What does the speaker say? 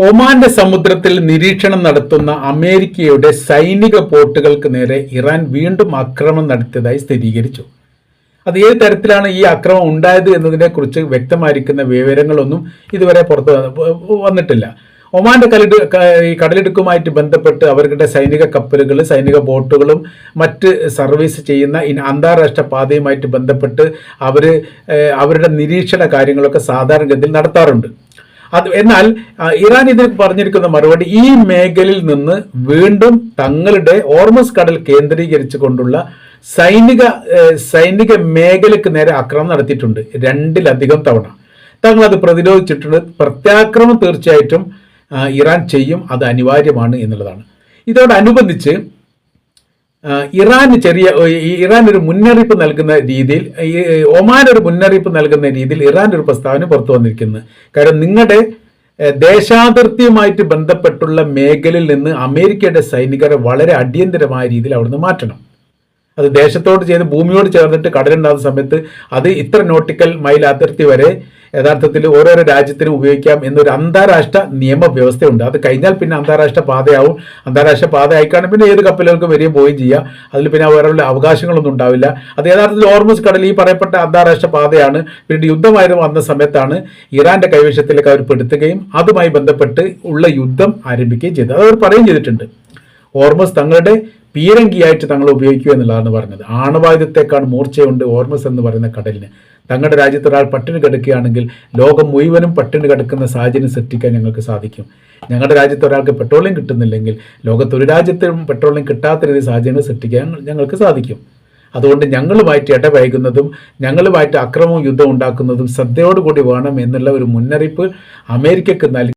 ഒമാന്റെ സമുദ്രത്തിൽ നിരീക്ഷണം നടത്തുന്ന അമേരിക്കയുടെ സൈനിക ബോട്ടുകൾക്ക് നേരെ ഇറാൻ വീണ്ടും ആക്രമണം നടത്തിയതായി സ്ഥിരീകരിച്ചു. അത് ഏത് തരത്തിലാണ് ഈ ആക്രമണം ഉണ്ടായത് എന്നതിനെക്കുറിച്ച് വ്യക്തമായിരിക്കുന്ന വിവരങ്ങളൊന്നും ഇതുവരെ പുറത്തു വന്നിട്ടില്ല. ഒമാന്റെ ഈ കടലിടുക്കുമായിട്ട് ബന്ധപ്പെട്ട് അവരുടെ സൈനിക കപ്പലുകൾ, സൈനിക ബോട്ടുകളും മറ്റ് സർവീസ് ചെയ്യുന്ന അന്താരാഷ്ട്ര പാതയുമായിട്ട് ബന്ധപ്പെട്ട് അവരുടെ നിരീക്ഷണ കാര്യങ്ങളൊക്കെ സാധാരണഗതിയിൽ നടത്താറുണ്ട്. എന്നാൽ ഇറാൻ ഇതിന് പറഞ്ഞിരിക്കുന്ന മറുപടി ഈ മേഖലയിൽ നിന്ന് വീണ്ടും തങ്ങളുടെ ഹോർമസ് കടൽ കേന്ദ്രീകരിച്ചു കൊണ്ടുള്ള സൈനിക മേഖലയ്ക്ക് നേരെ ആക്രമണം നടത്തിയിട്ടുണ്ട്. 2-ലധികം തവണ തങ്ങൾ അത് പ്രതിരോധിച്ചിട്ടുണ്ട്. പ്രത്യാക്രമണം തീർച്ചയായിട്ടും ഇറാൻ ചെയ്യും, അത് അനിവാര്യമാണ് എന്നുള്ളതാണ്. ഇതോടനുബന്ധിച്ച് ഇറാൻ ഒരു മുന്നറിയിപ്പ് നൽകുന്ന രീതിയിൽ, ഒമാൻ ഒരു മുന്നറിയിപ്പ് നൽകുന്ന രീതിയിൽ ഇറാൻ ഒരു പ്രസ്താവന പുറത്തു വന്നിരിക്കുന്നത്. കാരണം നിങ്ങളുടെ ദേശാതിർത്തിയുമായിട്ട് ബന്ധപ്പെട്ടുള്ള മേഖലയിൽ നിന്ന് അമേരിക്കയുടെ സൈനികരെ വളരെ അടിയന്തരമായ രീതിയിൽ അവിടുന്ന് മാറ്റണം. അത് ദേശത്തോട് ചെയ്ത് ഭൂമിയോട് ചേർന്നിട്ട് കടലുണ്ടാകുന്ന സമയത്ത് അത് ഇത്ര നോട്ടിക്കൽ മൈൽ അതിർത്തി വരെ യഥാർത്ഥത്തിൽ ഓരോരോ രാജ്യത്തിനും ഉപയോഗിക്കാം എന്നൊരു അന്താരാഷ്ട്ര നിയമവ്യവസ്ഥയുണ്ട്. അത് കഴിഞ്ഞാൽ പിന്നെ അന്താരാഷ്ട്ര പാതയാവും. അന്താരാഷ്ട്ര പാത ആയിക്കാണ് പിന്നെ ഏത് കപ്പലുകൾക്ക് വരികയും പോവുകയും ചെയ്യുക. അതിൽ പിന്നെ വേറെ അവകാശങ്ങളൊന്നും ഉണ്ടാവില്ല. അത് യഥാർത്ഥത്തിൽ ഹോർമസ് കടൽ ഈ പറയപ്പെട്ട അന്താരാഷ്ട്ര പാതയാണ്. പിന്നീട് യുദ്ധമായിരുന്നു വന്ന സമയത്താണ് ഇറാന്റെ കൈവശത്തിലേക്ക് അവർ പെടുത്തുകയും അതുമായി ബന്ധപ്പെട്ട് ഉള്ള യുദ്ധം ആരംഭിക്കുകയും ചെയ്തത്. അത് അവർ പറയുകയും ചെയ്തിട്ടുണ്ട്. ഹോർമസ് തങ്ങളുടെ പീരങ്കിയായിട്ട് തങ്ങൾ ഉപയോഗിക്കുക എന്നുള്ളതാണ് പറഞ്ഞത്. ആണവായുധത്തെക്കാൾ മൂർച്ചയുണ്ട് ഹോർമസ് എന്ന് പറയുന്ന കടലിന്. തങ്ങളുടെ രാജ്യത്ത് ഒരാൾ പട്ടിണി കിടക്കുകയാണെങ്കിൽ ലോകം മുഴുവനും പട്ടിണി കിടക്കുന്ന സാഹചര്യം സൃഷ്ടിക്കാൻ ഞങ്ങൾക്ക് സാധിക്കും. ഞങ്ങളുടെ രാജ്യത്ത് ഒരാൾക്ക് പെട്രോളിയം കിട്ടുന്നില്ലെങ്കിൽ ലോകത്തൊരു രാജ്യത്തും പെട്രോളിയം കിട്ടാത്ത രീതി സാഹചര്യങ്ങൾ സൃഷ്ടിക്കാൻ ഞങ്ങൾക്ക് സാധിക്കും. അതുകൊണ്ട് ഞങ്ങളുമായിട്ട് ഇടപഴകുന്നതും ഞങ്ങളുമായിട്ട് അക്രമവും യുദ്ധം ഉണ്ടാക്കുന്നതും ശ്രദ്ധയോടുകൂടി വേണം എന്നുള്ള ഒരു മുന്നറിയിപ്പ് അമേരിക്കക്ക് നൽകി